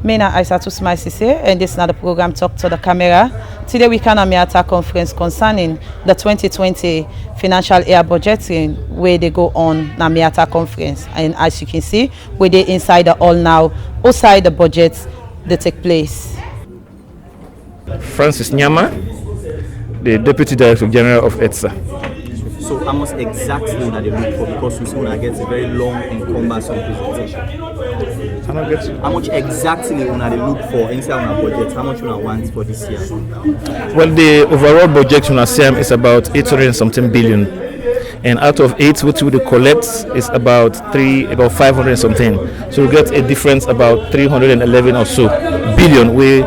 Mina Aissatou Smile Cissé, and this is the program Talk to the Camera. Today we can Miata conference concerning the 2020 financial year budgeting where they go on na Miata conference. And as you can see, where they inside the hall now, outside the budget, they take place. Francis Nyama, the Deputy Director General of EDSA. So how much exactly will they look for? Because we see when I get a very long and cumbersome presentation. How much exactly will they look for inside our budget? How much will I want for this year? Well, the overall budget on SIAM is about 800 and something billion. And out of 8, what we collect is about 500 and something. So we get a difference about 311 or so billion. We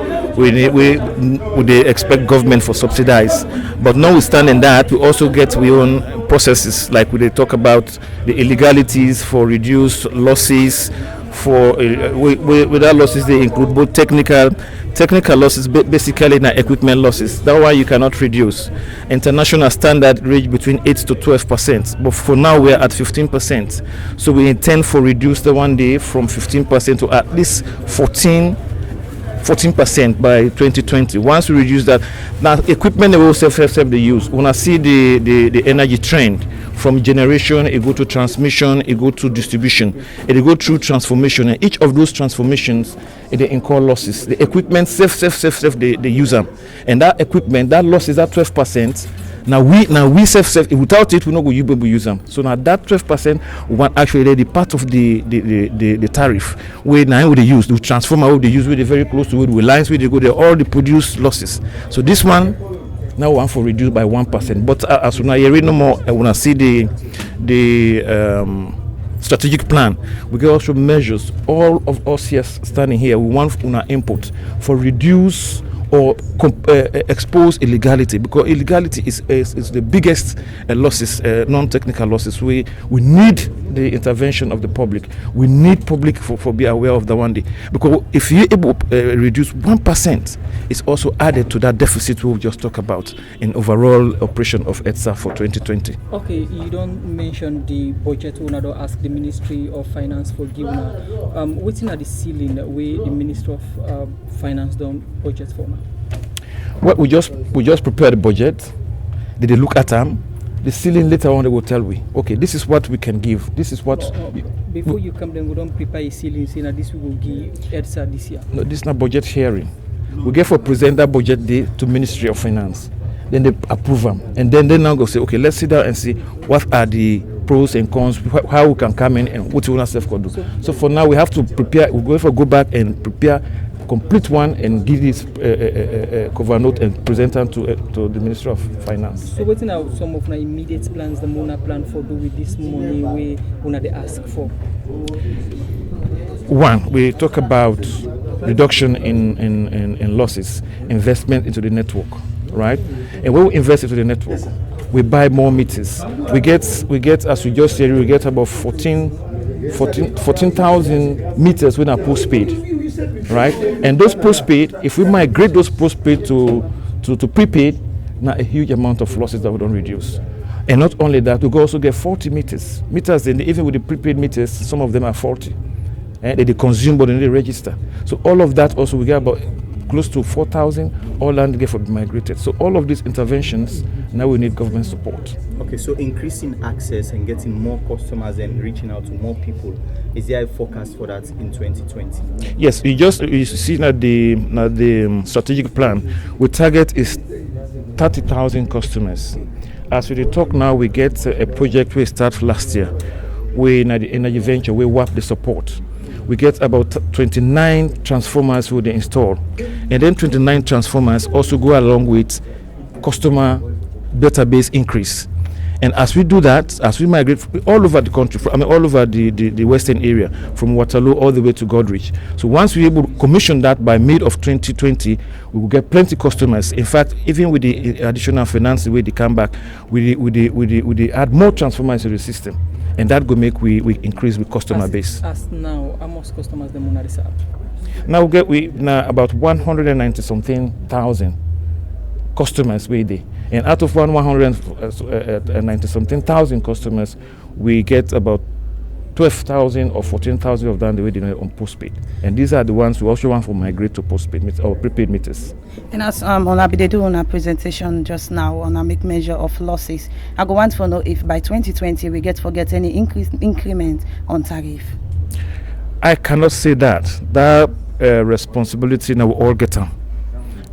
expect government for subsidize, but notwithstanding that, we also get we own processes like we talk about the illegalities for reduced losses. For without losses, they include both technical losses, basically na equipment losses. That one you cannot reduce. International standard range between 8 to 12%, but for now we are at 15%. So we intend for reduce the one day from 15% to at least 14% by 2020. Once we reduce that, now equipment they will self they use. When I see the energy trend from generation, it go to transmission, it go to distribution, it go through transformation, and each of those transformations they incur losses. The equipment self they use them, and that equipment that loss is at 12%. Now we self without it we not go use them. So now that 12% want actually the part of the tariff where now they use the transformer what they use with very close to it with lines where they go there all the produce losses. So this one now want for reduced by 1%. But as soon as you read no more, when I see the strategic plan, we get also measures. All of us here standing here, we want input for reduce or expose illegality, because illegality is the biggest losses, non-technical losses. We need the intervention of the public. We need public for be aware of the one day, because if you're able to reduce 1%, it's also added to that deficit we just talked about in overall operation of EDSA for 2020. Okay, you don't mention the budget. We don't ask the Ministry of Finance for giving. What's in the ceiling where the Ministry of Finance don't budget for now? Well, we just prepare the budget. Did they look at them? The ceiling later on they will tell we, okay, this is what we can give. This is what. Before you come, then we don't prepare a ceiling saying that this we will give EDSA this year. No, this is not budget hearing. We get for present that budget day to Ministry of Finance. Then they approve them, and then they now go say, okay, let's sit down and see what are the pros and cons, how we can come in and what we want to do. So for now we have to prepare. We go back and prepare complete one and give this cover note and present them to the Ministry of Finance. So what are some of the immediate plans the MONA plan for do with this money we want to ask for? One, we talk about reduction in losses, investment into the network, right? And when we invest into the network, we buy more meters. We get as we just said, we get about 14,000 meters with our postpaid, right? And those postpaid, if we migrate those postpaid to prepaid, now a huge amount of losses that we don't reduce. And not only that, we also get 40 meters. Meters, even with the prepaid meters, some of them are 40. And they consume, but they register. So all of that also we get about close to 4,000 all land get for migrated. So all of these interventions now we need government support. Okay, so increasing access and getting more customers and reaching out to more people, is there a forecast for that in 2020? Yes, you see that the strategic plan we target is 30,000 customers. As we talk now, we get a project we start last year. We in the energy venture we WAP the support. We get about 29 transformers we install, and then 29 transformers also go along with customer database increase. And as we do that, as we migrate all over the country, all over the western area, from Waterloo all the way to Godrich. So once we're able to commission that by mid of 2020, we will get plenty customers. In fact, even with the additional finance, the way they come back, we add more transformers to the system. And that will make we increase the customer base. As now, how much customers the MONA reserve? Now we now about 190 something thousand customers we there. And out of 190 something thousand customers, we get about 12,000 or 14,000 of them the way they know on postpaid, and these are the ones we also want to migrate to postpaid or prepaid meters. And as they do on our presentation just now on a make measure of losses, I go want to know if by 2020 we get any increment on tariff. I cannot say that. That responsibility now we all get them.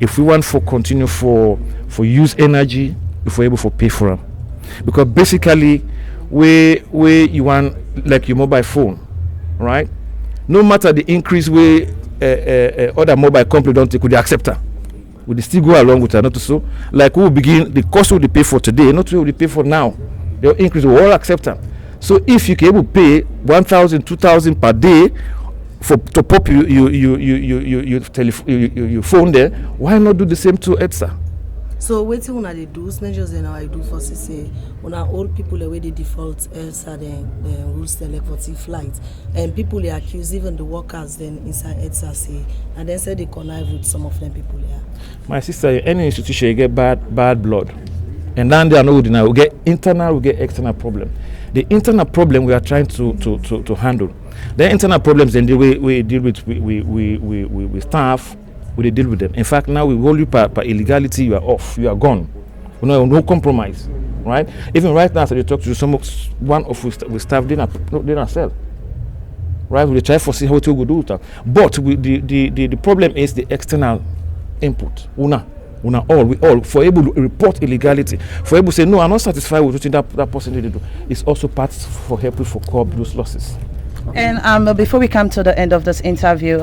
If we want for continue for use energy, if we're able to pay for them, because basically where you want like your mobile phone, right? No matter the increase where other mobile company don't take, with the acceptor, we still go along with that. Not so like we will begin the cost we pay for today, not what we pay for now. They'll increase, we all accept them. So if you can able to pay 1,000, 2,000 per day to pop your phone there, why not do the same to EDSA? So waiting when they do measures and I do for say when our old people the way they default EDSA the rules the like 40 flights and people they accuse even the workers then inside EDSA say and then say they connive with some of them people there. My sister, any institution you get bad blood, and then they are no now we get internal, we get external problem. The internal problem we are trying to handle. The internal problems then the way we deal with we staff. We deal with them. In fact, now we hold you per illegality. You are off. You are gone. No compromise, right? Even right now, so they talk to one of we staff. They not sell, right? We try for see how to go do that. But the problem is the external input. We all for able to report illegality. For able to say no, I'm not satisfied with what that person did do. It's also part for helping for curb those losses. And before we come to the end of this interview,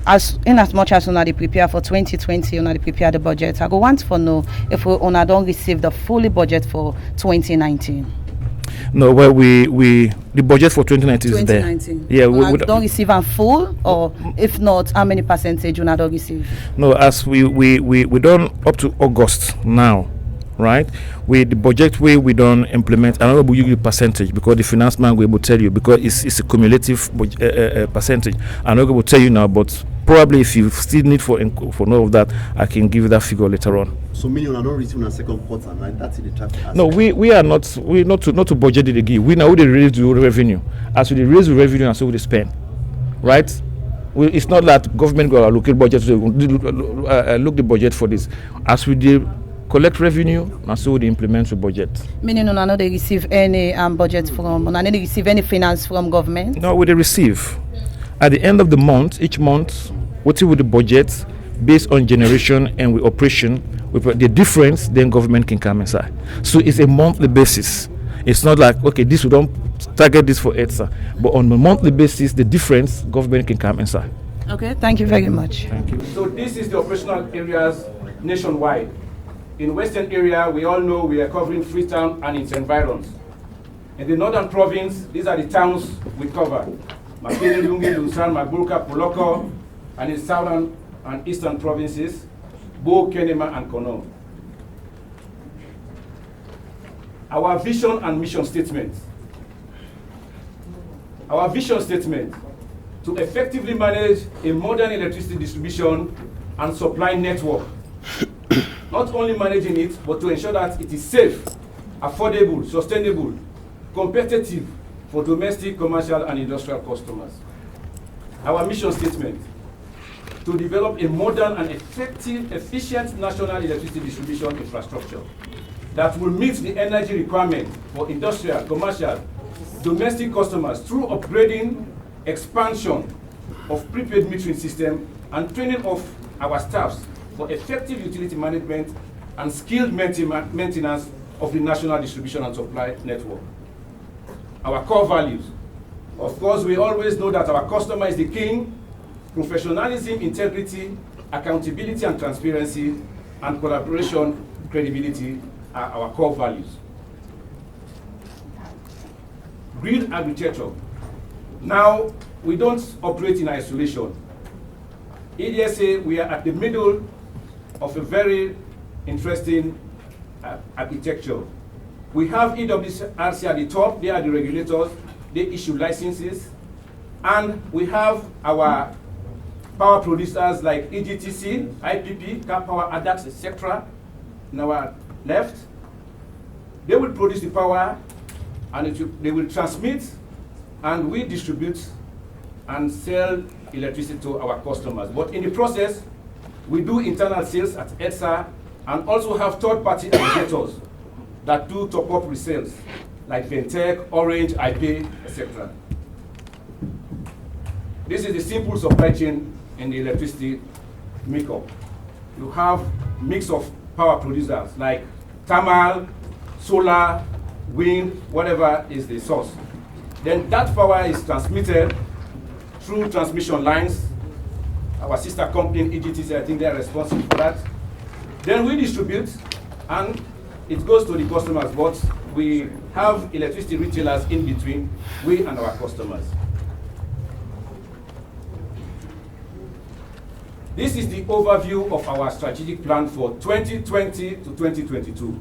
as much as we prepare for 2020, we prepare the budget, I go want to know if we don't receive the fully budget for 2019. No, well, the budget for 2019 is there. Yeah, we don't receive a full, or if not, how many percentage we don't receive? No, as we done up to August now. Right, with the budget where we don't implement, I'm not going to give you percentage because the finance man will able to tell you because it's a cumulative percentage. I'm not going to tell you now, but probably if you still need for all of that, I can give you that figure later on. So meaning are not receiving a second quarter, right? That's the traffic. No, we are not. We not to budget it again. We now they raise the revenue. As we raise the revenue, and so we spend, right? It's not that government go allocate budget to look the budget for this. As we do collect revenue, and so they implement the budget. Meaning, no, they receive any budget from, no, they receive any finance from government? No, we receive. At the end of the month, each month, what with the budget based on generation and with operation, with the difference, then government can come inside. So it's a monthly basis. It's not like, okay, this we don't target this for EDSA, but on a monthly basis, the difference, government can come inside. Okay, thank you very much. Thank you. So this is the operational areas nationwide. In Western area, we all know we are covering Freetown and its environs. In the Northern Province, these are the towns we cover. Makeni, Lungi, Lunsan, Magburka, Poloko, and in Southern and Eastern Provinces, Bo, Kenema, and Kono. Our vision and mission statement. Our vision statement, to effectively manage a modern electricity distribution and supply network. Not only managing it, but to ensure that it is safe, affordable, sustainable, competitive for domestic, commercial, and industrial customers. Our mission statement, to develop a modern and effective, efficient national electricity distribution infrastructure that will meet the energy requirement for industrial, commercial, domestic customers through upgrading, expansion of prepaid metering system, and training of our staffs for effective utility management and skilled maintenance of the national distribution and supply network. Our core values. Of course, we always know that our customer is the king. Professionalism, integrity, accountability and transparency, and collaboration, credibility are our core values. Grid architecture. Now, we don't operate in isolation. EDSA, we are at the middle of a very interesting architecture. We have EWRC at the top, they are the regulators, they issue licenses, and we have our power producers like EGTC, IPP, Cap Power, ADAX, etc. on our left. They will produce the power and they will transmit and we distribute and sell electricity to our customers. But in the process, we do internal sales at EDSA and also have third-party aggregators that do top-up resales, like Ventec, Orange, iPay, etc. This is the simple supply chain in the electricity makeup. You have mix of power producers like thermal, solar, wind, whatever is the source. Then that power is transmitted through transmission lines. Our sister company, EGTC, I think they are responsible for that. Then we distribute, and it goes to the customers, but we have electricity retailers in between, we and our customers. This is the overview of our strategic plan for 2020 to 2022.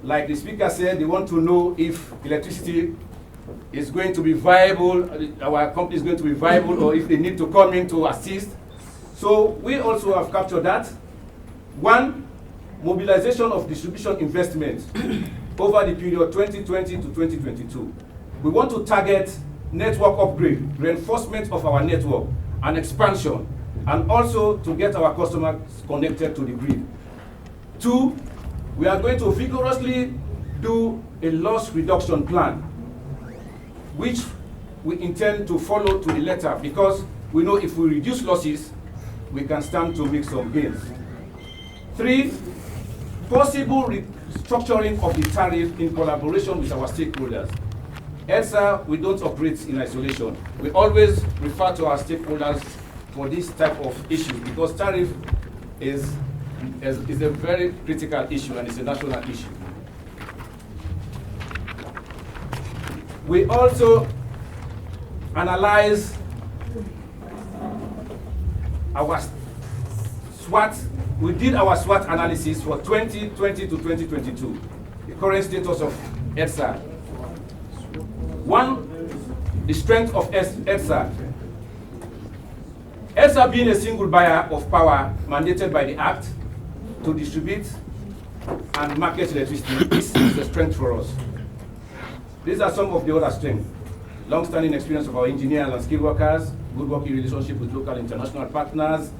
Like the speaker said, they want to know if electricity is going to be viable, our company is going to be viable, or if they need to come in to assist. So we also have captured that. One, mobilization of distribution investment over the period 2020 to 2022. We want to target network upgrade, reinforcement of our network, and expansion, and also to get our customers connected to the grid. Two, we are going to vigorously do a loss reduction plan, which we intend to follow to the letter, because we know if we reduce losses, we can stand to make some gains. Three, possible restructuring of the tariff in collaboration with our stakeholders. EDSA, we don't operate in isolation. We always refer to our stakeholders for this type of issue, because tariff is a very critical issue and it's a national issue. We also analyze our SWOT. We did our SWOT analysis for 2020 to 2022, the current status of EDSA. One, the strength of EDSA. EDSA being a single buyer of power mandated by the Act to distribute and market electricity, this is a strength for us. These are some of the other strengths. Long-standing experience of our engineers and skilled workers, good working relationship with local international partners,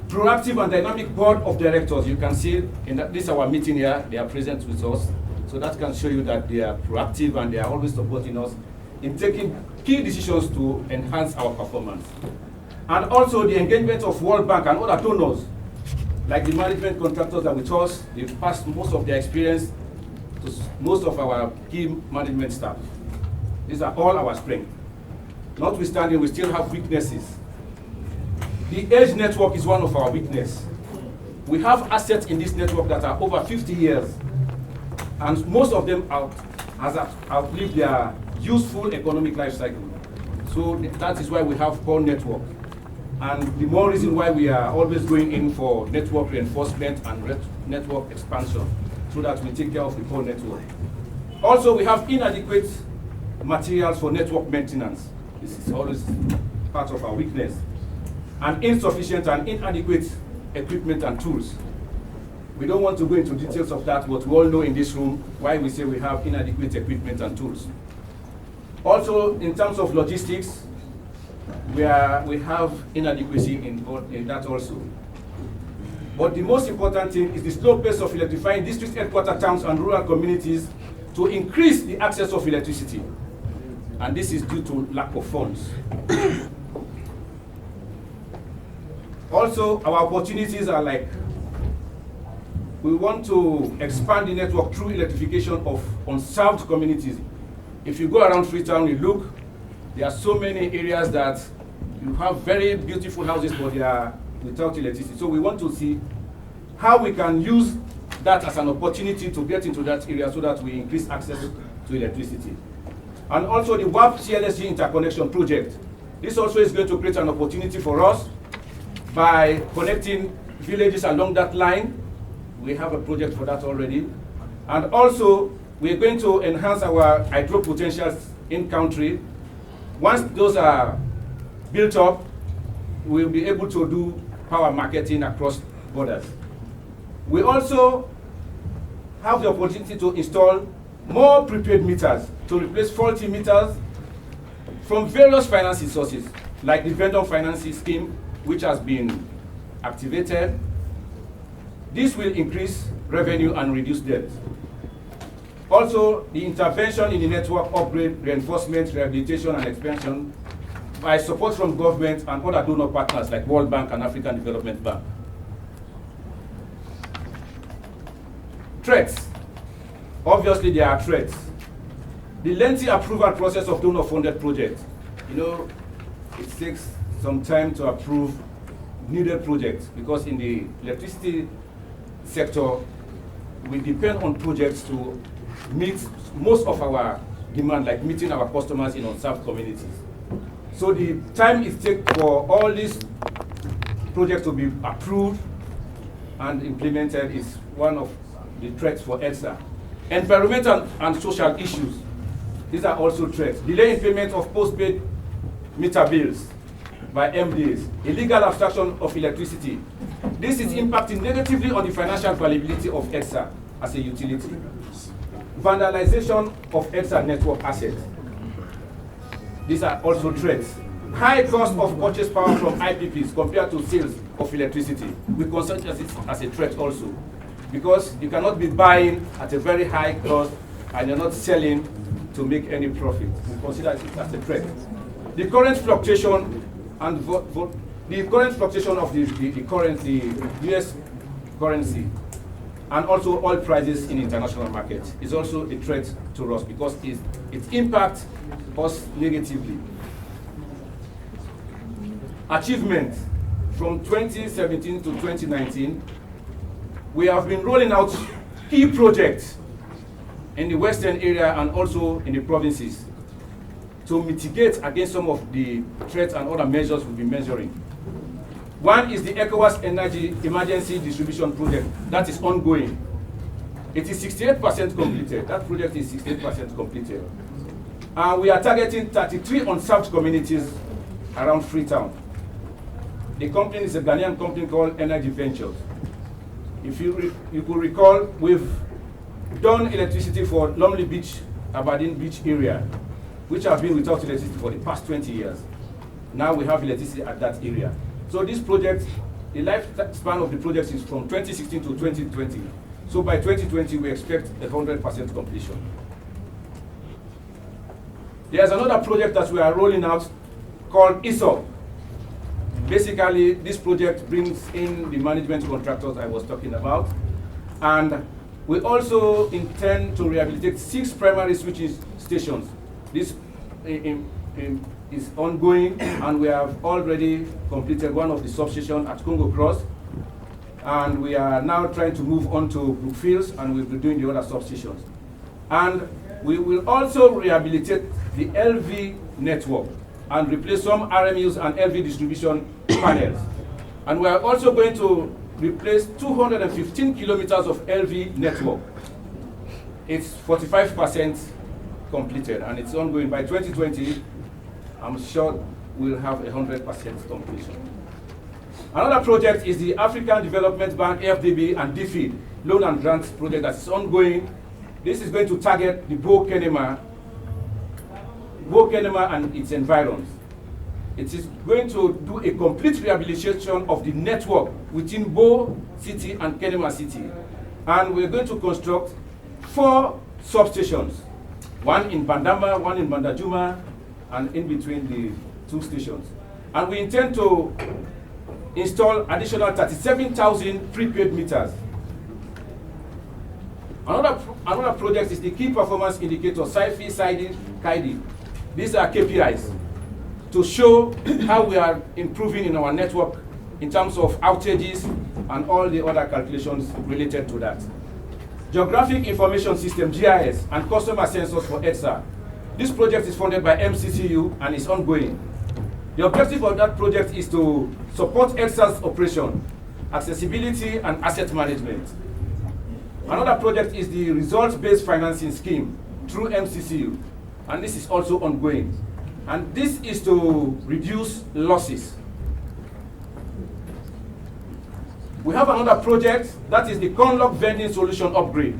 proactive and dynamic board of directors. You can see in this our meeting here, they are present with us. So that can show you that they are proactive and they are always supporting us in taking key decisions to enhance our performance. And also the engagement of World Bank and other donors, like the management contractors that with us, they've passed most of their experience to most of our key management staff. These are all our strengths. Notwithstanding, we still have weaknesses. The edge network is one of our weaknesses. We have assets in this network that are over 50 years, and most of them has outlived their useful economic life cycle. So that is why we have core network. And the more reason why we are always going in for network reinforcement and network expansion, so that we take care of the core network. Also, we have inadequate materials for network maintenance. This is always part of our weakness. And insufficient and inadequate equipment and tools. We don't want to go into details of that, but we all know in this room why we say we have inadequate equipment and tools. Also, in terms of logistics, we have inadequacy in that also. But the most important thing is the slow pace of electrifying district headquarter towns and rural communities to increase the access of electricity. And this is due to lack of funds. Also, our opportunities are like, we want to expand the network through electrification of unserved communities. If you go around Freetown, you look, there are so many areas that you have very beautiful houses, but they are without electricity. So we want to see how we can use that as an opportunity to get into that area so that we increase access to electricity. And also the WAP CLSG interconnection project. This also is going to create an opportunity for us by connecting villages along that line. We have a project for that already. And also, we're going to enhance our hydro potentials in country. Once those are built up, we'll be able to do power marketing across borders. We also have the opportunity to install more prepaid meters to replace faulty meters from various financing sources, like the vendor financing scheme, which has been activated. This will increase revenue and reduce debt. Also, the intervention in the network upgrade, reinforcement, rehabilitation, and expansion by support from government and other donor partners like World Bank and African Development Bank. Threats. Obviously, there are threats. The lengthy approval process of donor-funded projects. It takes some time to approve needed projects because in the electricity sector, we depend on projects to meet most of our demand, like meeting our customers in unserved communities. So the time it takes for all these projects to be approved and implemented is one of the threats for EDSA. Environmental and social issues. These are also threats. Delay in payment of postpaid meter bills by MDAs. Illegal abstraction of electricity. This is impacting negatively on the financial viability of EDSA as a utility. Vandalization of EDSA network assets. These are also threats. High cost of purchase power from IPPs compared to sales of electricity. We consider it as a threat also, because you cannot be buying at a very high cost and you're not selling to make any profit. We consider it as a threat. The current fluctuation and the current fluctuation of the US currency and also oil prices in international markets is also a threat to us because it impacts us negatively. Achievement from 2017 to 2019, we have been rolling out key projects in the western area and also in the provinces to mitigate against some of the threats and other measures we'll be measuring. One is the ECOWAS Energy Emergency Distribution Project that is ongoing. It is 68% completed. That project is 68% completed. We are targeting 33 unserved communities around Freetown. The company is a Ghanaian company called Energy Ventures. If you could recall, we've done electricity for Lumley Beach, Aberdeen Beach area, which have been without electricity for the past 20 years. Now we have electricity at that area. So this project, the lifespan of the project is from 2016 to 2020. So by 2020, we expect 100% completion. There's another project that we are rolling out called ESOP. Basically, this project brings in the management contractors I was talking about. And we also intend to rehabilitate 6 primary switching stations. This is ongoing, and we have already completed one of the substations at Congo Cross. And we are now trying to move on to Brookfields, and we'll be doing the other substations. And we will also rehabilitate the LV network and replace some RMUs and LV distribution panels. And we are also going to replace 215 kilometers of LV network. It's 45% completed, and it's ongoing. By 2020, I'm sure we'll have 100% completion. Another project is the African Development Bank, AFDB, and DFID loan and grants project that is ongoing. This is going to target the Bo Kenema and its environs. It is going to do a complete rehabilitation of the network within Bo City and Kenema City. And we're going to construct 4 substations, one in Bandama, one in Bandajuma, and in between the 2 stations. And we intend to install additional 37,000 prepaid meters. Another project is the Key Performance Indicator, SIFI, KIDI. These are KPIs to show how we are improving in our network in terms of outages and all the other calculations related to that. Geographic Information System, GIS, and customer sensors for EDSA. This project is funded by MCCU and is ongoing. The objective of that project is to support EDSA's operation, accessibility, and asset management. Another project is the results-based financing scheme through MCCU, and this is also ongoing. And this is to reduce losses. We have another project, that is the Conlock vending solution upgrade.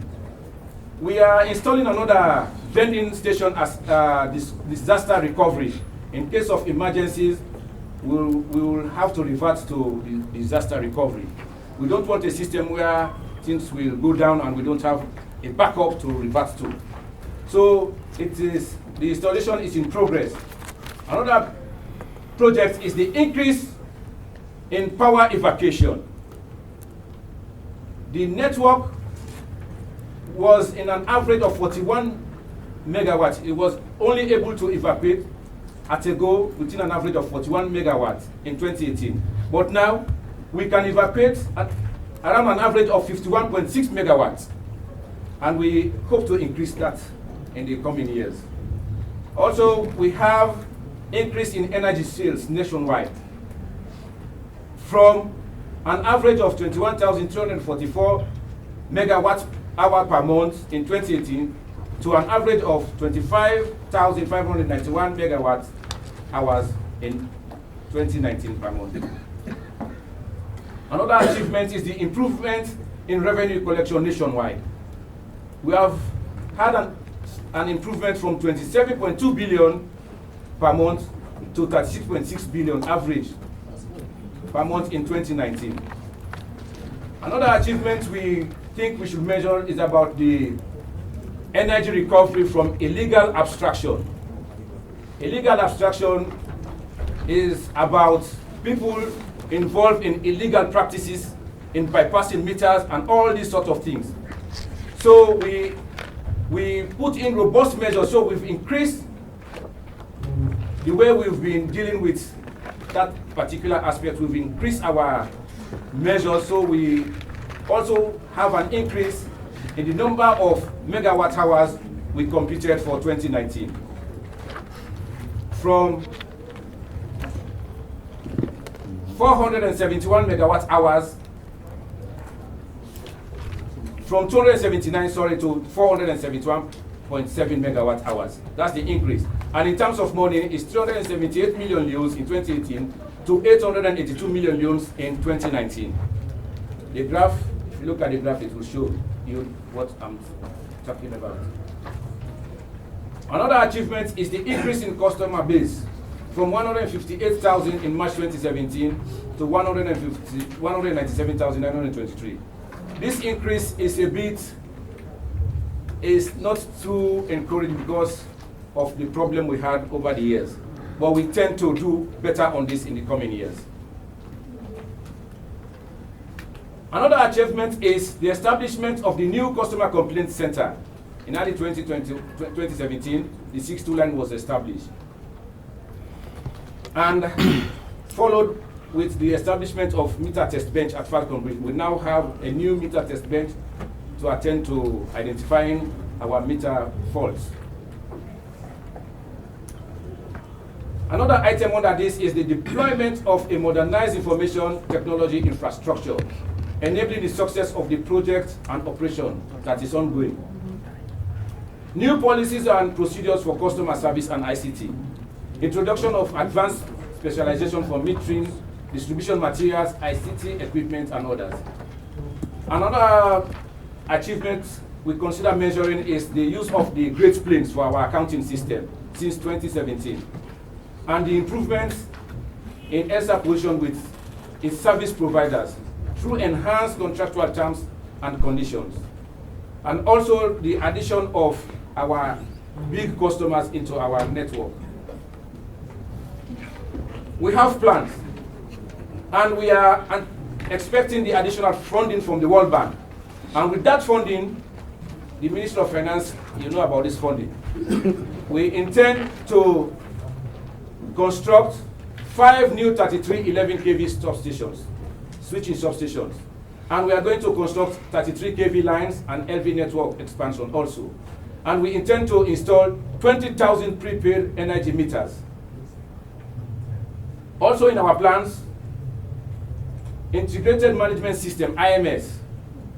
We are installing another vending station as disaster recovery in case of emergencies, we will have to revert to the disaster recovery. We don't want a system where things will go down and we don't have a backup to revert to. So the installation is in progress. Another project is the increase in power evacuation. The network was in an average of 41 megawatts. It was only able to evacuate at a go within an average of 41 megawatts in 2018. But now we can evacuate at around an average of 51.6 megawatts. And we hope to increase that in the coming years. Also, we have increase in energy sales nationwide from an average of 21,344 megawatt hour per month in 2018 to an average of 25,591 megawatt hours in 2019 per month. Another achievement is the improvement in revenue collection nationwide. We have had an improvement from 27.2 billion per month to 36.6 billion average per month in 2019. Another achievement we think we should measure is about the energy recovery from illegal abstraction. Illegal abstraction is about people involved in illegal practices, in bypassing meters and all these sorts of things. So we put in robust measures, so we've increased the way we've been dealing with that particular aspect. We've increased our measures, so we also have an increase in the number of megawatt hours we computed for 2019. From 471 megawatt hours, from 279, to 471.7 megawatt hours. That's the increase. And in terms of money, it's 378 million euros in 2018 to 882 million euros in 2019. The graph, if you look at the graph, it will show you what I'm talking about. Another achievement is the increase in customer base from 158,000 in March 2017 to 197,923. This increase is not too encouraging because of the problem we had over the years. But we tend to do better on this in the coming years. Another achievement is the establishment of the new Customer Complaint Center. In early 2017, the 6-2 line was established. And followed with the establishment of meter test bench at Falcon Bridge. We now have a new meter test bench to attend to identifying our meter faults. Another item under this is the deployment of a modernized information technology infrastructure, enabling the success of the project and operation that is ongoing. New policies and procedures for customer service and ICT. Introduction of advanced specialization for metering, distribution materials, ICT equipment, and others. Another achievement we consider measuring is the use of the Great Plains for our accounting system since 2017, and the improvements in ESA position with its service providers through enhanced contractual terms and conditions, and also the addition of our big customers into our network. We have plans, and we are expecting the additional funding from the World Bank. And with that funding, the Minister of Finance, you know about this funding. We intend to construct 5 new 3311 kV substations, switching substations. And we are going to construct 33 kV lines and LV network expansion also. And we intend to install 20,000 prepaid energy meters. Also in our plans, integrated management system, IMS,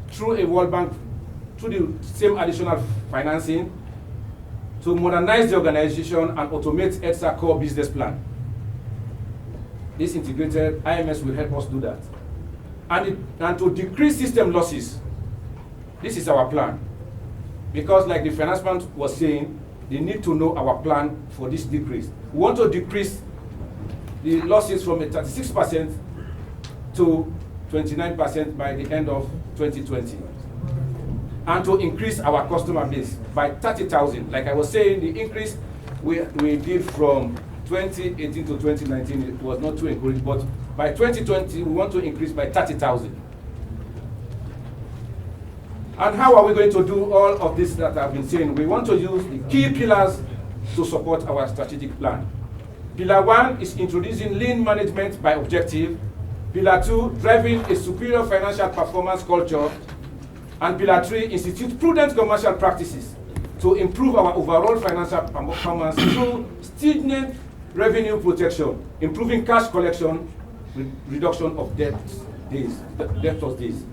through a World Bank, through the same additional financing, to modernize the organization and automate EDSA core business plan. This integrated IMS will help us do that. And to decrease system losses. This is our plan. Because like the finance man was saying, they need to know our plan for this decrease. We want to decrease the losses from a 36% to 29% by the end of 2020. And to increase our customer base by 30,000. Like I was saying, the increase we did from 2018 to 2019, it was not too encouraging, but by 2020, we want to increase by 30,000. And how are we going to do all of this that I've been saying? We want to use the key pillars to support our strategic plan. Pillar 1 is introducing lean management by objective. Pillar 2, driving a superior financial performance culture. And Pillar 3, institute prudent commercial practices to improve our overall financial performance through stringent revenue protection, improving cash collection, reduction of debtors days.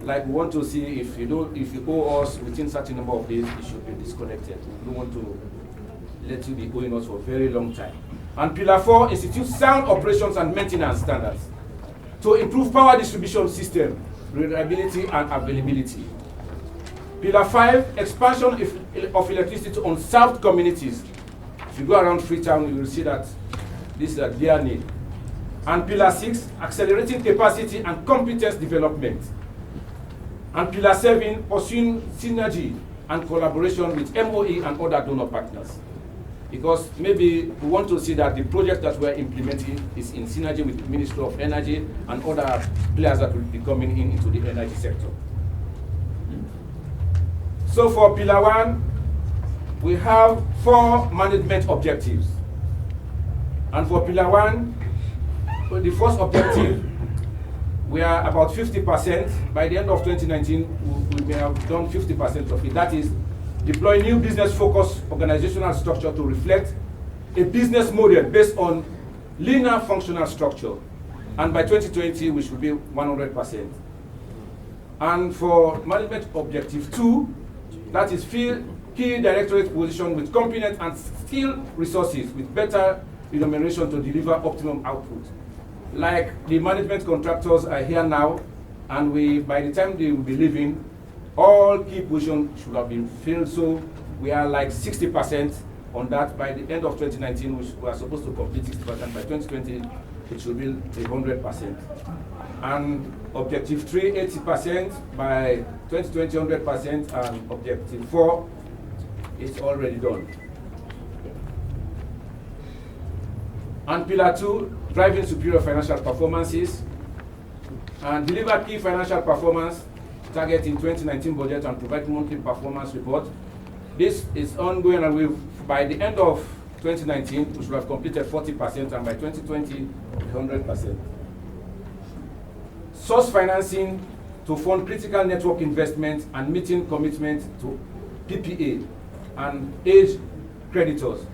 Like we want to see if you owe us within certain number of days, it should be disconnected. We don't want to let you be owing us for a very long time. And Pillar 4, institute sound operations and maintenance standards to improve power distribution system, reliability and availability. Pillar 5, expansion of electricity to unserved communities. If you go around Freetown, you will see that this is a clear need. And Pillar 6, accelerating capacity and competence development. And Pillar 7, pursuing synergy and collaboration with MOE and other donor partners. Because maybe we want to see that the project that we're implementing is in synergy with the Ministry of Energy and other players that will be coming into the energy sector. So for Pillar 1, we have 4 management objectives. And for Pillar 1, the first objective, we are about 50%. By the end of 2019, we may have done 50% of it. That is, deploy new business-focused organizational structure to reflect a business model based on linear functional structure. And by 2020, we should be 100%. And for management objective 2, that is fill key directorate position with competent and skilled resources with better remuneration to deliver optimum output. Like the management contractors are here now, and by the time they will be leaving, all key positions should have been filled. So we are like 60% on that. By the end of 2019, we are supposed to complete 60%. By 2020, it should be 100%. And objective 3, 80%. By 2020, 100%. And objective 4 is already done. And Pillar 2, driving superior financial performances and deliver key financial performance target in 2019 budget and provide monthly performance report. This is ongoing, and by the end of 2019, we should have completed 40%, and by 2020, 100%. Source financing to fund critical network investment and meeting commitment to PPA and age creditors.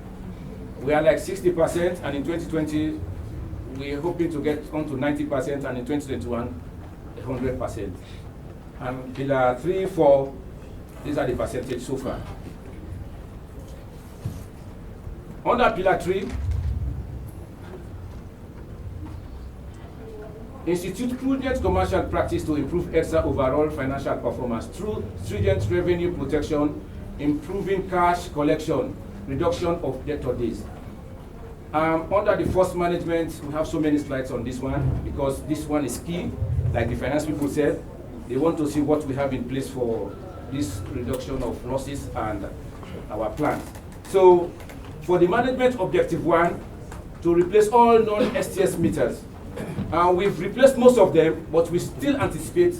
We are like 60%, and in 2020, we're hoping to get on to 90%, and in 2021, 100%. And Pillar 3, 4, these are the percentage so far. Under Pillar 3, institute prudent commercial practice to improve EDSA overall financial performance through stringent revenue protection, improving cash collection, reduction of debtor days. Under the first management, we have so many slides on this one because this one is key. Like the finance people said, they want to see what we have in place for this reduction of losses and our plans. So for the management objective 1, to replace all non-STS meters. We've replaced most of them, but we still anticipate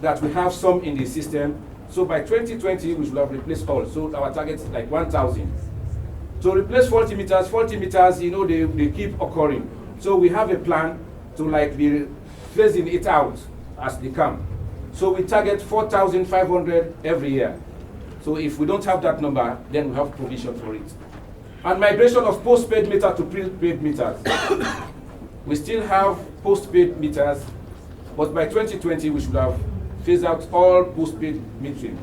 that we have some in the system. So by 2020, we should have replaced all. So our target is like 1,000. To replace faulty meters, you know, they keep occurring. So we have a plan to like be phasing it out as they come. So we target 4,500 every year. So if we don't have that number, then we have provision for it. And migration of postpaid meter to prepaid meters. We still have postpaid meters, but by 2020 we should have phased out all postpaid metering.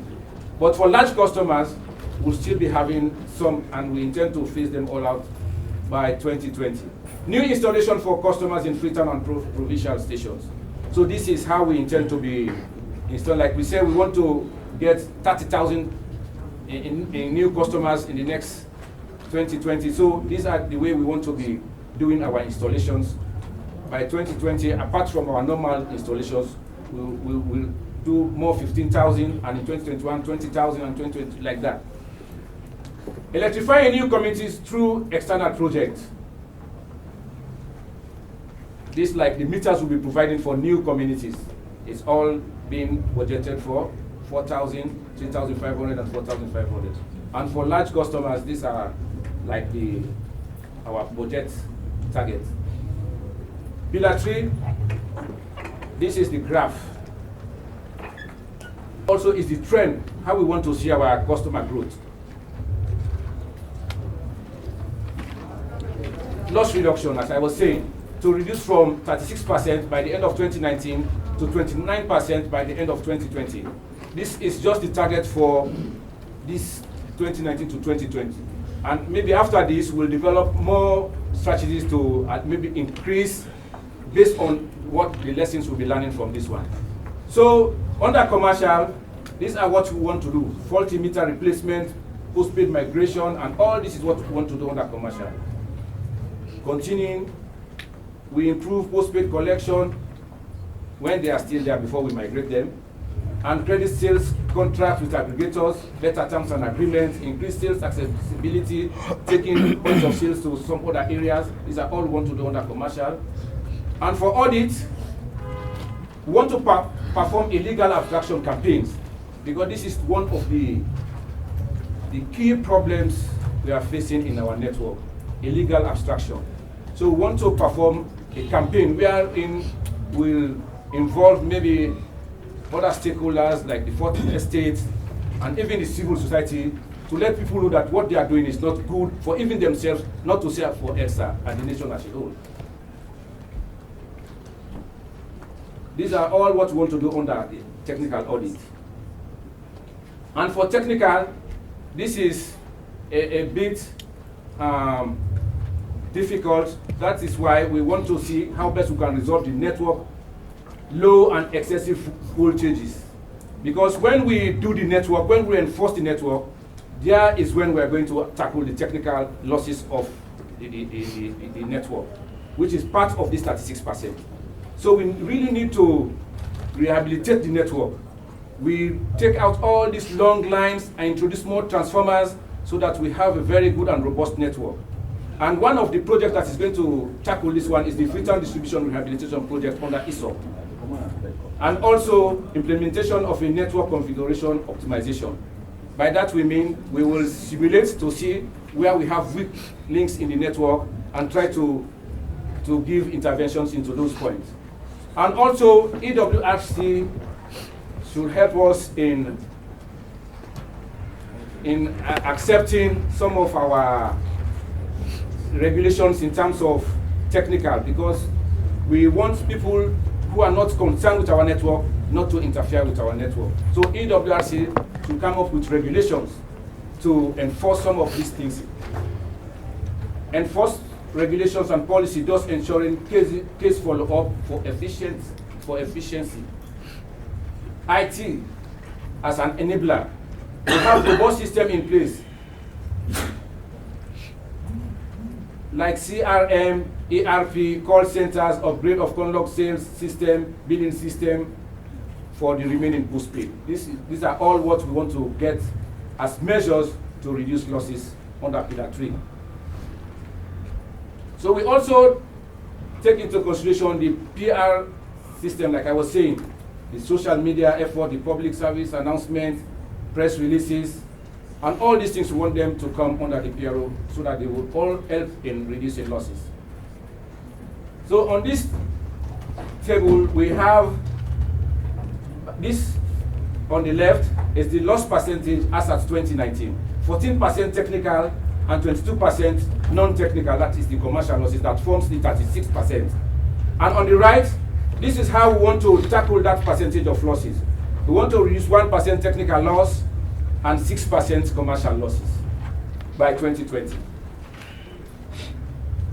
But for large customers, we'll still be having some, and we intend to phase them all out by 2020. New installation for customers in Freetown and provincial stations. So this is how we intend to be installed. Like we said, we want to get 30,000 in new customers in the next 2020. So these are the way we want to be doing our installations. By 2020, apart from our normal installations, we'll do more 15,000, and in 2021, 20,000, and 2020, like that. Electrifying new communities through external projects. This, like the meters we'll be providing for new communities, it's all being budgeted for 4,000, 3,500, and 4,500. And for large customers, these are like our budget target. Pillar 3, this is the graph. Also is the trend, how we want to see our customer growth. Loss reduction, as I was saying, to reduce from 36% by the end of 2019 to 29% by the end of 2020. This is just the target for this 2019 to 2020. And maybe after this, we'll develop more strategies to maybe increase based on what the lessons we'll be learning from this one. So under commercial, these are what we want to do. Faulty meter replacement, postpaid migration, and all this is what we want to do under commercial. Continuing, we improve postpaid collection when they are still there before we migrate them. And credit sales contracts with aggregators, better terms and agreements, increased sales accessibility, taking points of sales to some other areas. These are all we want to do under commercial. And for audit, we want to perform illegal abstraction campaigns, because this is one of the key problems we are facing in our network, illegal abstraction. So we want to perform a campaign wherein we'll involve maybe other stakeholders like the Fourth Estate and even the civil society to let people know that what they are doing is not good for even themselves, not to say for EDSA and the nation as a whole. These are all what we want to do under the technical audit. And for technical, this is a bit difficult. That is why we want to see how best we can resolve the network low and excessive voltages. Because when we do the network, when we enforce the network, there is when we are going to tackle the technical losses of the network, which is part of this 36%. So we really need to rehabilitate the network. We take out all these long lines and introduce more transformers so that we have a very good and robust network. And one of the projects that is going to tackle this one is the Freetown Distribution Rehabilitation Project under ESOP. And also implementation of a network configuration optimization. By that we mean we will simulate to see where we have weak links in the network and try to give interventions into those points. And also EWRC should help us in accepting some of our regulations in terms of technical, because we want people who are not concerned with our network not to interfere with our network. So EWRC should come up with regulations to enforce some of these things. Enforce regulations and policy, thus ensuring case follow-up for efficiency. IT as an enabler. We have the robust system in place, like CRM, ERP, call centers, upgrade of conduct sales system, billing system for the remaining postpaid. These are all what we want to get as measures to reduce losses under Pillar 3. So we also take into consideration the PR system, like I was saying, the social media effort, the public service announcement, press releases, and all these things we want them to come under the PRO so that they will all help in reducing losses. So on this table, we have this on the left is the loss percentage as at 2019. 14% technical and 22% non-technical, that is the commercial losses, that forms the 36%. And on the right, this is how we want to tackle that percentage of losses. We want to reduce 1% technical loss and 6% commercial losses by 2020.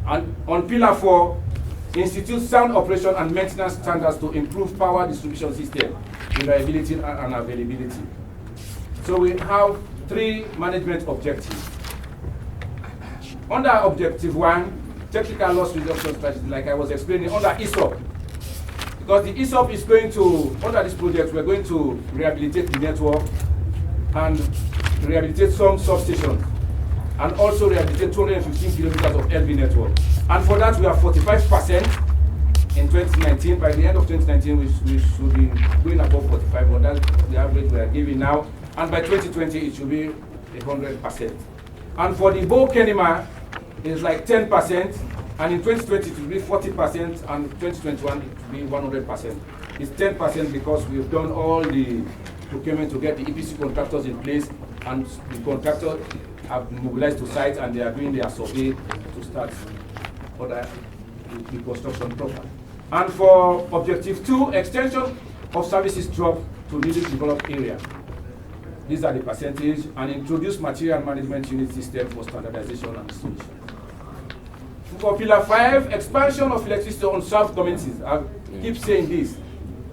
And on Pillar 4, institute sound operation and maintenance standards to improve power distribution system, reliability and availability. So we have 3 management objectives. Under Objective 1, technical loss reduction strategy, like I was explaining, under ESOP, because the ESOP is going to, under this project, we're going to rehabilitate the network and rehabilitate some substations, and also rehabilitate 215 kilometers of LV network. And for that, we have 45% in 2019. By the end of 2019, we should be going above 45, but that's the average we are giving now. And by 2020, it should be 100%. And for the Bo Kenema, it's like 10%, and in 2020 it will be 40%, and 2021 it will be 100%. It's 10% because we've done all the procurement to get the EPC contractors in place, and the contractors have been mobilized to site, and they are doing their survey to start the construction proper. And for Objective 2, extension of services drop to newly developed area. These are the percentage, and introduce material management unit system for standardization and solution. For Pillar 5, expansion of electricity on South communities. I keep saying this.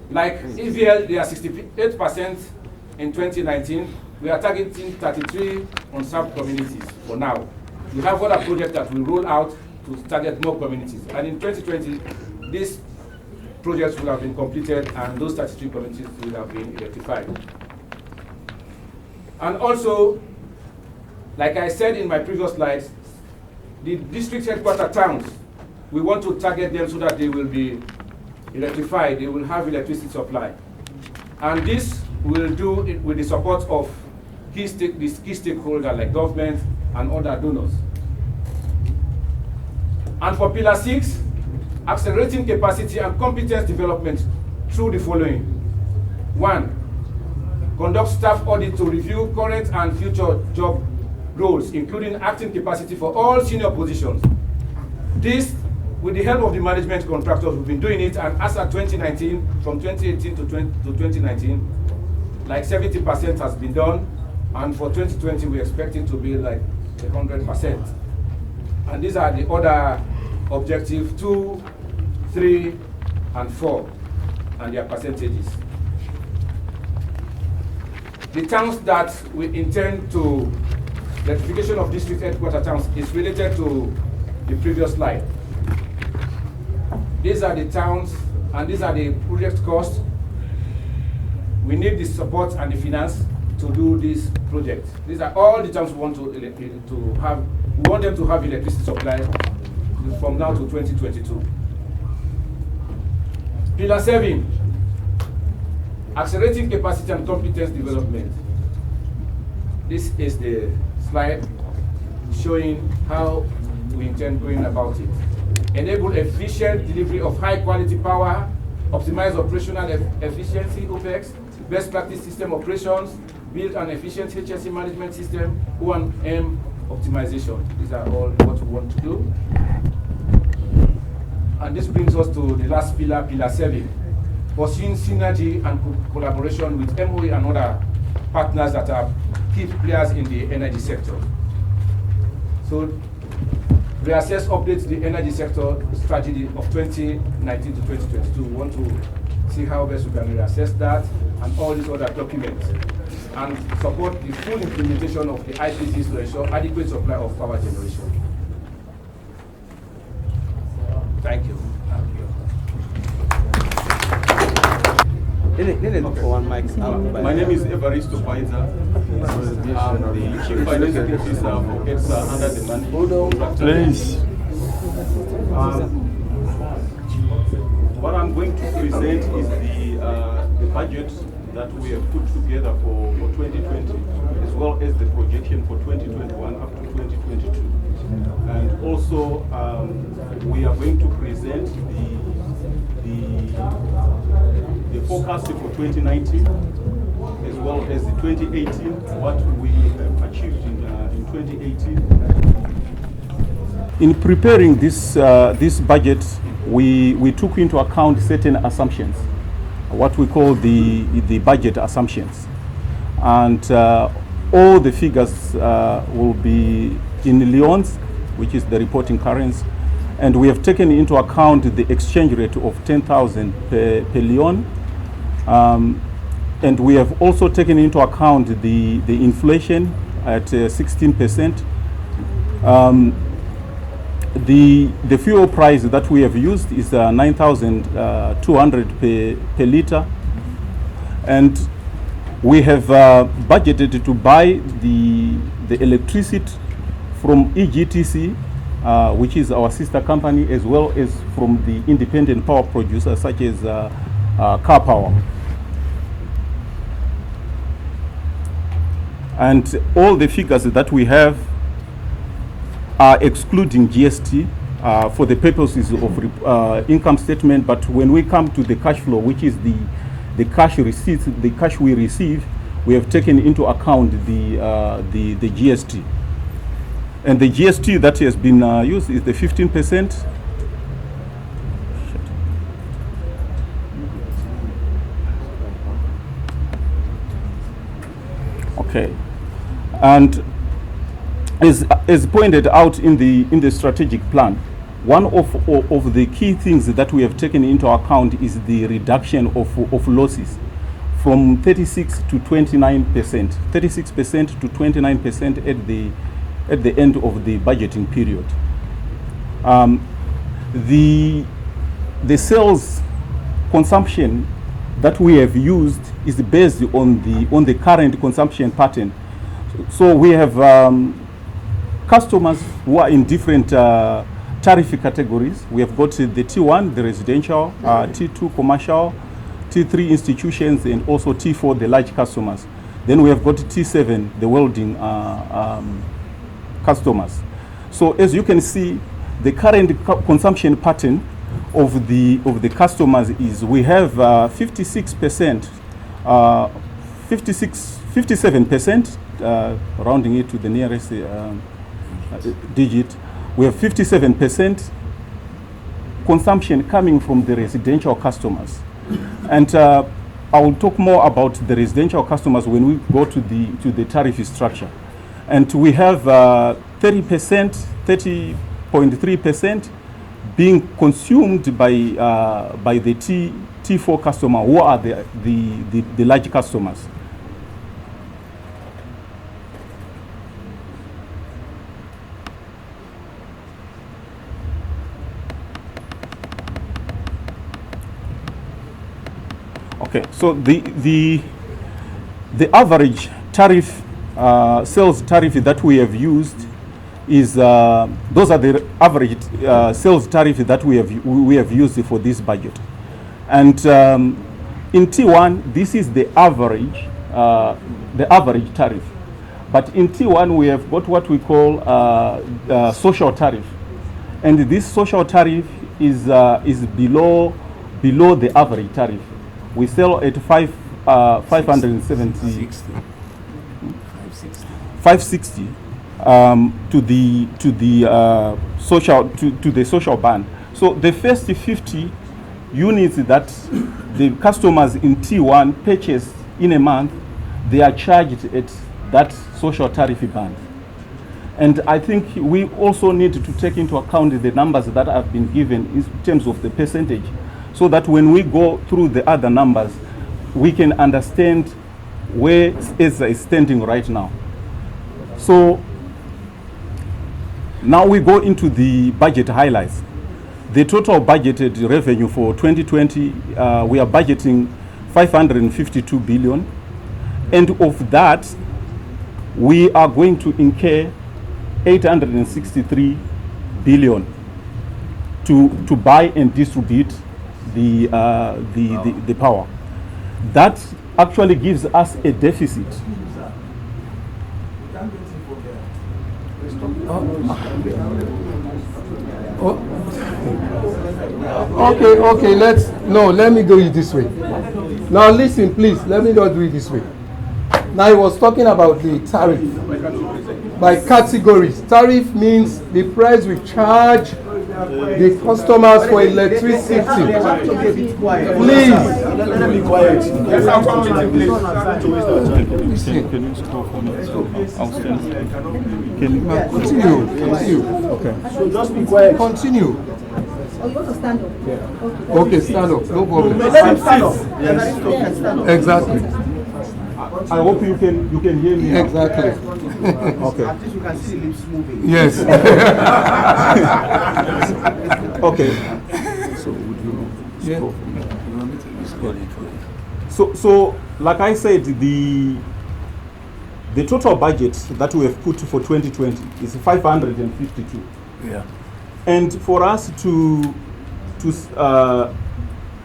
Like EVL, they are 68% in 2019. We are targeting 33 on South communities for now. We have other projects that will roll out to target more communities. And in 2020, these projects will have been completed, and those 33 communities will have been electrified. And also, like I said in my previous slides, the district headquarter towns, we want to target them so that they will be electrified, they will have electricity supply. And this we'll do it with the support of key stakeholders like government and other donors. And for Pillar 6, accelerating capacity and competence development through the following. 1, conduct staff audit to review current and future job roles, including acting capacity for all senior positions. This, with the help of the management contractors, we've been doing it, and as at 2019, from 2018 to 2019, like 70% has been done, and for 2020, we expect it to be like 100%. And these are the other objectives, 2, 3, and 4, and their percentages. The towns that we intend to, electrification of district headquarter towns is related to the previous slide. These are the towns, and these are the project costs. We need the support and the finance to do this project. These are all the towns we want to have. We want them to have electricity supply from now to 2022. Pillar 7, accelerating capacity and competence development. This is the slide showing how we intend going about it. Enable efficient delivery of high quality power, optimize operational efficiency, OPEX, best practice system operations, build an efficient HSE management system, O&M optimization. These are all what we want to do. And this brings us to the last pillar, Pillar 7, pursuing synergy and collaboration with MOE and other partners that are key players in the energy sector. So, reassess, update the energy sector strategy of 2019 to 2022. We want to see how best we can reassess that and all these other documents, and support the full implementation of the IPCs to ensure adequate supply of power generation. Thank you. My name is Evaristo Paiza. I'm the Chief Financial Officer for ETSA under the management. Please. What I'm going to present is the budget that we have put together for 2020, as well as the projection for 2021 up to 2022. And also, we are going to present the forecast for 2019, as well as the 2018, what we have achieved in 2018. In preparing this budget, we took into account certain assumptions, what we call the budget assumptions. And all the figures will be in leons, which is the reporting currency. And we have taken into account the exchange rate of 10,000 per leon. And we have also taken into account the inflation at 16%. The fuel price that we have used is 9,200 per liter, and we have budgeted to buy the electricity from EGTC, which is our sister company, as well as from the independent power producers such as Car Power. And all the figures that we have are excluding GST for the purposes of income statement. But when we come to the cash flow, which is the cash receipts, the cash we receive, we have taken into account the GST. And the GST that has been used is the 15%. Okay, and as pointed out in the strategic plan, one of the key things that we have taken into account is the reduction of losses from 36 to 29%, 36% to 29% at the end of the budgeting period. The sales consumption that we have used is based on the current consumption pattern. So we have customers who are in different tariff categories. We have got the T1, the residential, T2 commercial, T3 institutions, and also T4, the large customers. Then we have got T7, the welding customers. So as you can see, the current consumption pattern of the customers is we have 57%, rounding it to the nearest digit. We have 57% consumption coming from the residential customers, and I will talk more about the residential customers when we go to the tariff structure. And we have 30.3% being consumed by the T4 customer, who are the large customers. Okay, so the average tariff, sales tariff that we have used is those are the average sales tariff that we have used for this budget. And in T1, this is the average tariff. But in T1, we have got what we call social tariff, and this social tariff is below the average tariff. We sell at 560 to the social band. So the first 50 units that the customers in T1 purchase in a month, they are charged at that social tariff band. And I think we also need to take into account the numbers that have been given in terms of the percentage, so that when we go through the other numbers, we can understand where ESSA is standing right now. So now we go into the budget highlights. The total budgeted revenue for 2020, we are budgeting 552 billion. And of that, we are going to incur 863 billion to buy and distribute the power. That actually gives us a deficit. Okay, let me do it this way. Now listen, please, let me not do it this way. Now he was talking about the tariff by categories. Tariff means the price we charge the customers for electricity. Please. Let me be quiet. Continue. Okay. So just be quiet. Continue. Oh, you want to stand up? Okay, stand up. No problem. Let him stand up. Exactly. I hope you can hear me. Exactly. Okay. At least you can see the lips moving. Yes. Okay. So would you So like I said, the total budget that we have put for 2020 is 552. Yeah. And for us to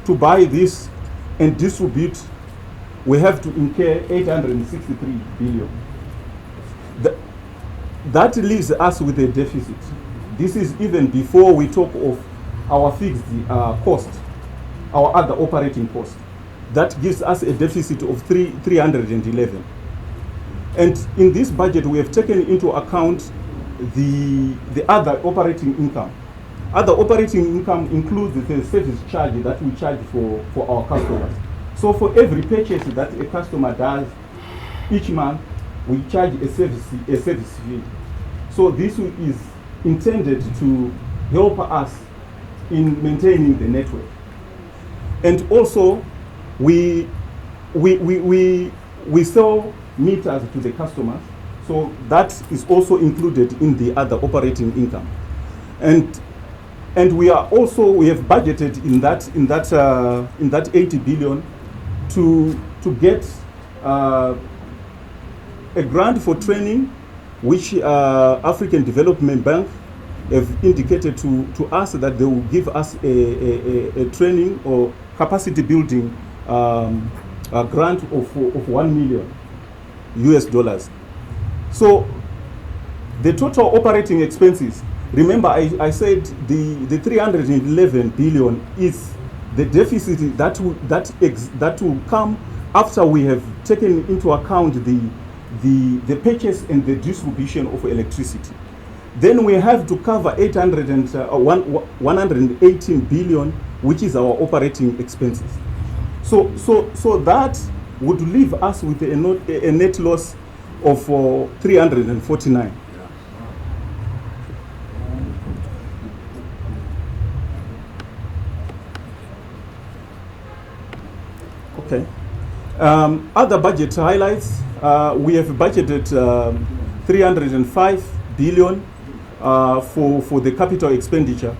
buy this and distribute, we have to incur 863 billion. That leaves us with a deficit. This is even before we talk of our fixed cost, our other operating cost. That gives us a deficit of 311. And in this budget, we have taken into account the other operating income. Other operating income includes the service charge that we charge for our customers. So for every purchase that a customer does each month, we charge a service fee. So this is intended to help us in maintaining the network. And also, we sell meters to the customers, so that is also included in the other operating income. And we have budgeted in that 80 billion to get a grant for training, which African Development Bank have indicated to us that they will give us a training or capacity building a grant of $1 million. So the total operating expenses, remember I said the 311 billion is the deficit that will come after we have taken into account the purchase and the distribution of electricity. Then we have to cover 118 billion, which is our operating expenses. So that would leave us with a net loss of 349. Okay. Other budget highlights, we have budgeted 305 billion for the capital expenditure.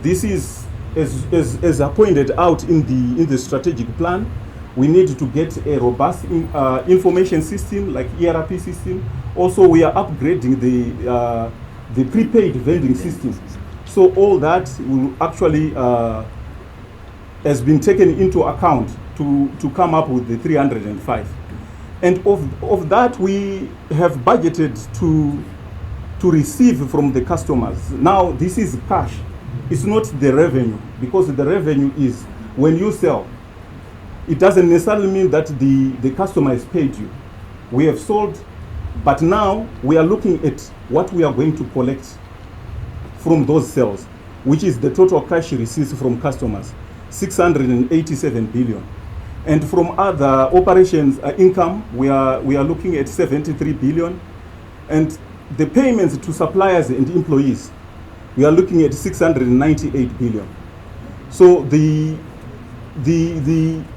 This is, as pointed out in the strategic plan, we need to get a robust information system like ERP system. Also, we are upgrading the prepaid vending system. So all that will actually has been taken into account to come up with the 305. And of that, we have budgeted to receive from the customers. Now, this is cash. It's not the revenue, because the revenue is when you sell. It doesn't necessarily mean that the customer has paid you. We have sold, but now we are looking at what we are going to collect from those sales, which is the total cash receipts from customers, 687 billion. And from other operations income, we are looking at 73 billion. And the payments to suppliers and employees, we are looking at 698 billion. So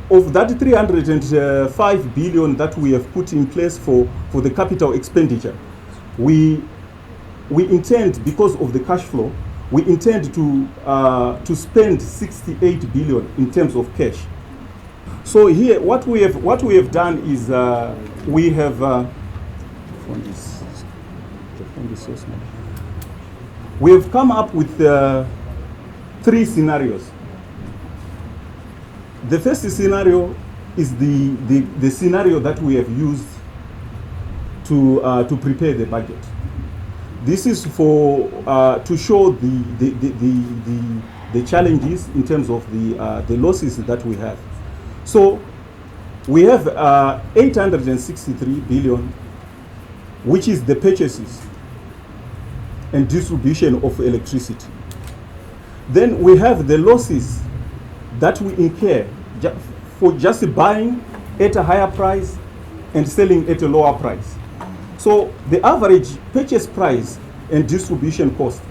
of that 305 billion that we have put in place for the capital expenditure, we intend, because of the cash flow, we intend to spend 68 billion in terms of cash. So here, what we have done is we have come up with 3 scenarios. The first scenario is the scenario that we have used to prepare the budget. This is for to show the challenges in terms of the losses that we have. So we have 863 billion, which is the purchases and distribution of electricity. Then we have the losses that we incur for just buying at a higher price and selling at a lower price. So the average purchase price and distribution cost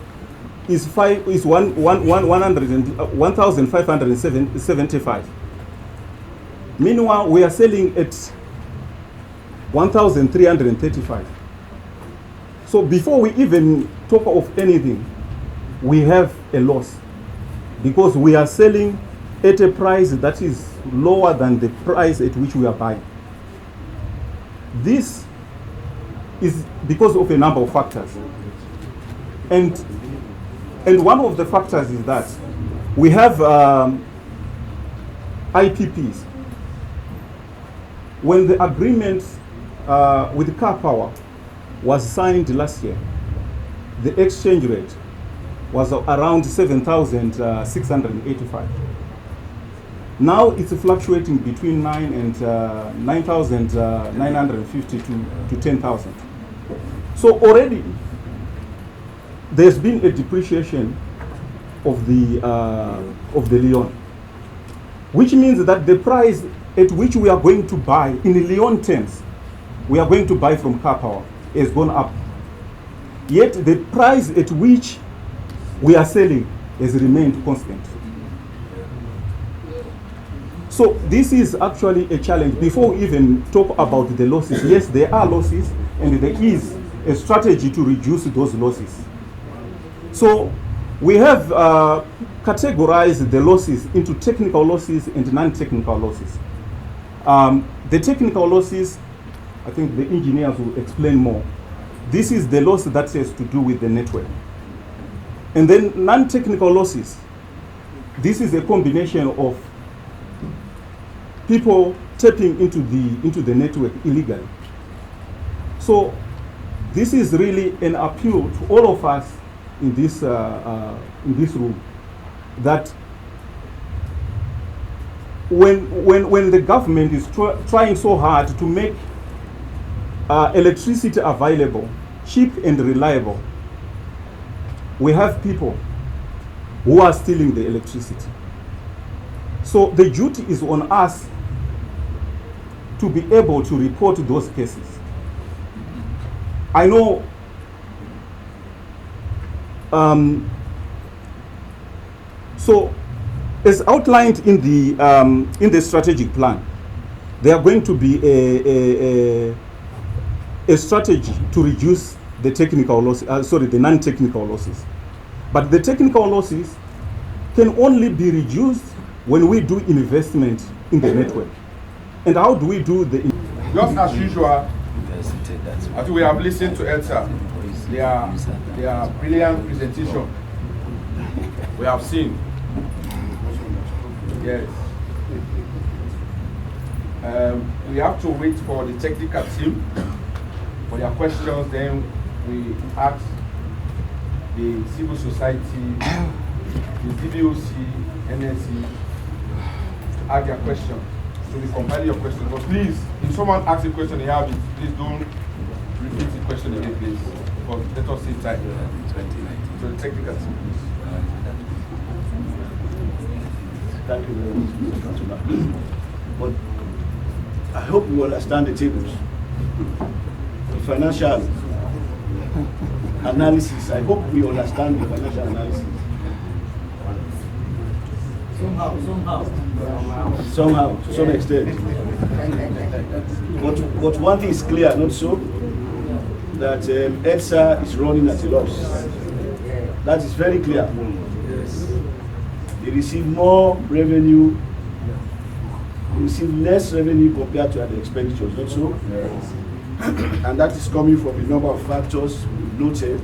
is 1,575. Meanwhile, we are selling at 1,335. So before we even talk of anything, we have a loss because we are selling at a price that is lower than the price at which we are buying. This is because of a number of factors. And one of the factors is that we have IPPs. When the agreement with Car Power was signed last year, the exchange rate was around 7,685. Now it's fluctuating between 9,950 to 10,000. So already there's been a depreciation of the Leon, which means that the price at which we are going to buy in Leon terms, we are going to buy from Car Power has gone up. Yet the price at which we are selling has remained constant. So this is actually a challenge. Before we even talk about the losses, yes, there are losses, and there is a strategy to reduce those losses. So we have categorized the losses into technical losses and non-technical losses. The technical losses, I think the engineers will explain more. This is the loss that has to do with the network. And then non-technical losses, this is a combination of people tapping into the network illegally. So this is really an appeal to all of us in this room, that when the government is trying so hard to make electricity available, cheap and reliable, we have people who are stealing the electricity. So the duty is on us to be able to report those cases. I know so as outlined in the strategic plan, there are going to be a strategy to reduce the technical losses, the non-technical losses. But the technical losses can only be reduced when we do investment in the network. And how do we do the? Just as usual, as we have listened to EDSA, their brilliant presentation. We have seen. Yes. We have to wait for the technical team for their questions. Then we ask the civil society, the DBOC, NSC, to ask their question. So we compile your question. But please, if someone asks a question, they have it. Please don't repeat the question again, please. But let us save time. So the technical team, please. Thank you very much, Mr. Councillor. But I hope you understand the tables. The financial analysis. I hope we understand the financial analysis. Somehow, to some extent. But one thing is clear, not so, that EDSA is running at a loss. That is very clear. They receive more revenue, they receive less revenue compared to their expenditures, not so? And that is coming from a number of factors we've noted.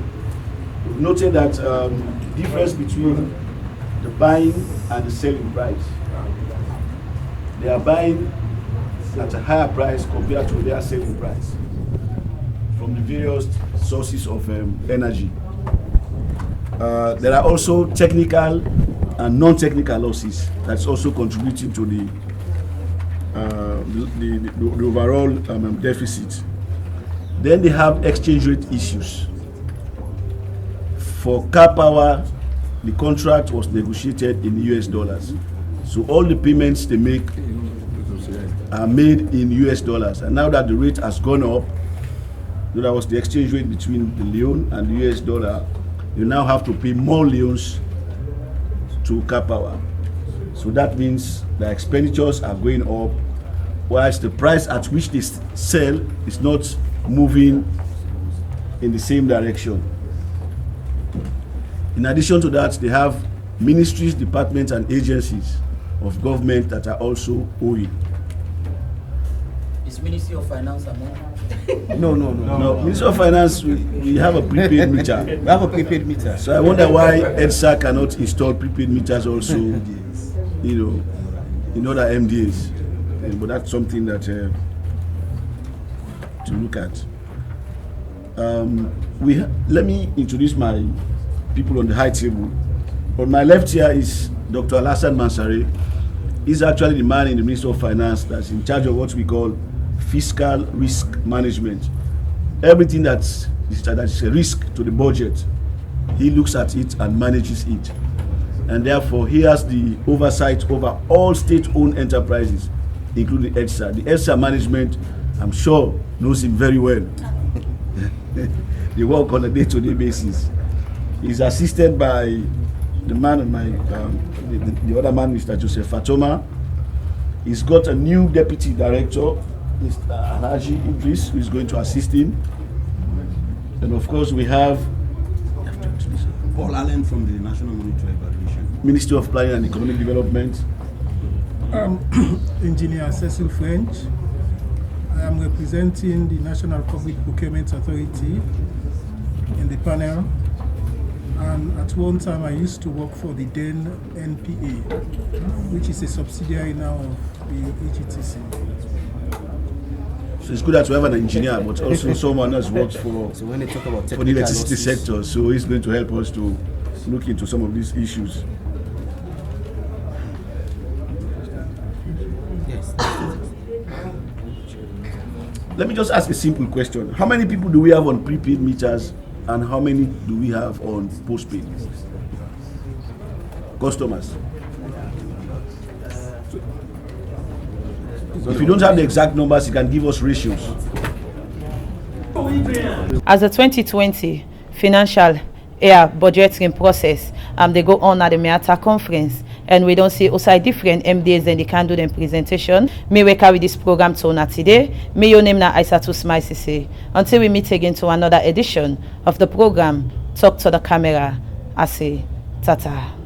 We've noted that the difference between the buying and the selling price. They are buying at a higher price compared to their selling price from the various sources of energy. There are also technical and non-technical losses that's also contributing to the overall deficit. Then they have exchange rate issues. For Car Power, the contract was negotiated in US dollars. So all the payments they make are made in US dollars. And now that the rate has gone up, that was the exchange rate between the Leon and the US dollar, you now have to pay more Leons to Car Power. So that means the expenditures are going up whilst the price at which they sell is not moving in the same direction. In addition to that, they have ministries, departments, and agencies of government that are also owing. Is Ministry of Finance among? No. Ministry of Finance, we have a prepaid meter. We have a prepaid meter. So I wonder why EDSA cannot install prepaid meters also, in other MDAs. But that's something that to look at. Let me introduce my people on the high table. On my left here is Dr. Alassane Mansare. He's actually the man in the Ministry of Finance that's in charge of what we call fiscal risk management. Everything that is a risk to the budget, he looks at it and manages it. And therefore, he has the oversight over all state-owned enterprises, including EDSA. The EDSA management, I'm sure, knows him very well. They work on a day-to-day basis. He's assisted by the man on my, the other man, Mr. Joseph Fatoma. He's got a new deputy director, Mr. Alhaji Idris, who is going to assist him. And of course, we have Paul Allen from the National Monetary Evaluation, Ministry of Planning and Economic Development. Engineer Cecil French. I am representing the National Public Procurement Authority in the panel. And at one time, I used to work for the then NPA, which is a subsidiary now of the EGTC. So it's good that we have an engineer, but also someone else works for, so when they talk about for the electricity sector. So he's going to help us to look into some of these issues. Yes. Let me just ask a simple question. How many people do we have on prepaid meters and how many do we have on postpaid customers? If you don't have the exact numbers, you can give us ratios. As the 2020 financial year budgeting process, they go on at the MEATA conference, and we don't see also different MDAs and they can do the presentation. May we carry this program to now today. May your name na Aissatou Smile Cissé. Until we meet again to another edition of the program, Talk to the Camera. I say, tata.